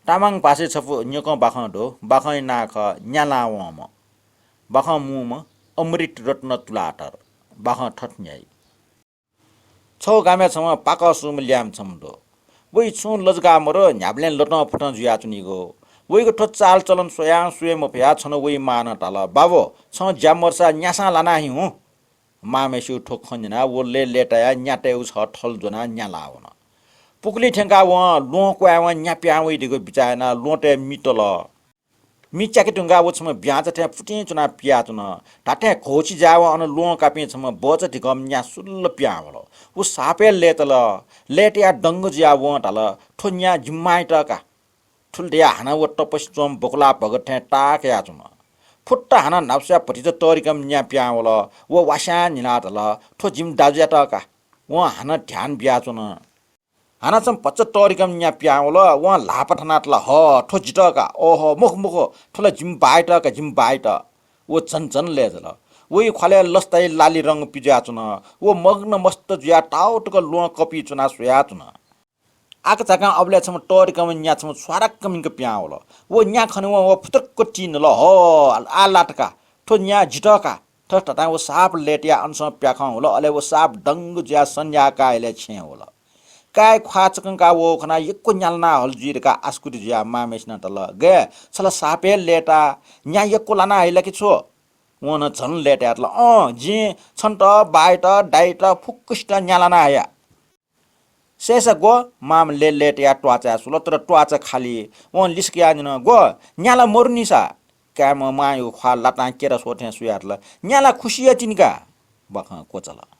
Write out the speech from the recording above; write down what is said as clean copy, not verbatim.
Tamang pasi chafu nyokon bakhan do bakhan na kha nyala wama bakhan muma Amrit Ratan Tuladhar bakhan that nyai छौ गामे छम पाक सुम lime छम दो वइ छु लजगा मरो न्याब्लेन लटन फटन जुया चुनिगो वइको ठो चाल चलन सोया सुए मफया छन वइ मान टाल बाबो छ ज्यामर्सा न्यासा लाना हि हु मामेसु ठो खन्जना वो लेटाया न्याटे उस ठल जोना न्याला हुन पुकली ठेंगा व लो क्वा व न्याप्या वइ दिगो बिचाना लोटे मिटल मिचाके टुंगा वो छम ब्याज थे फुटी चुना पिया चुना टाटे खोची जाव अन लो कापि छम बच धिकम न्या सुल्ल प्यावलो उ सापे लेतल लेटिया डंग जिया व टाल ठोन्या जिम्माइटका ठुलदिया हाना व टपस चोम बकला भगठे टाक्या चुना फुट्टा हाना नाप्स्या पटिज तरिकम न्या प्यावलो व वास्या निलातल ठो जिम दाजुया टका व हाना ध्यान बिया चुना हाना चम पच्च तरिकम न्या प्यावलो व लापठनातल ह ठो जिटका ओहो मुख मुख ठुला जिम बाइट व चन लेजल वइ खले लस्ताइ लाली रंग पिज्या चुना व मग्न मस्त जुया टाउटक लो कपि चुना सुया चुना आक चाका अबले छम तरिकम न्या छम स्वारक कमिंक प्यावलो व न्या खनु व फुतक चिन ल ह आ लाटका ठो न्या जिटका ठो टटा व साप लेटिया अंश प्याखा होला अले व साप डंग ज्या संया काइले छे होला काय ख्वाचकंका वो खना यक्को न्यालना हलजुइरका आस्कुति ज्या मामेस्न तल गे छला सापे लेटा न्या यक्को लाना हैला कि छो वन झन लेट्यातल जी छन्ट बाइट डाइट फुक्कुस्ट न्यालाना हया शेष गो माम लेट्या ट्वाचा सुल तर ट्वाचा खाली वन लिस्किया न गो न्याला मोर्निसा काम मायो ख्वा लाटा केरा सोथे सुयातल न्याला खुशिया चिनका बख कोचला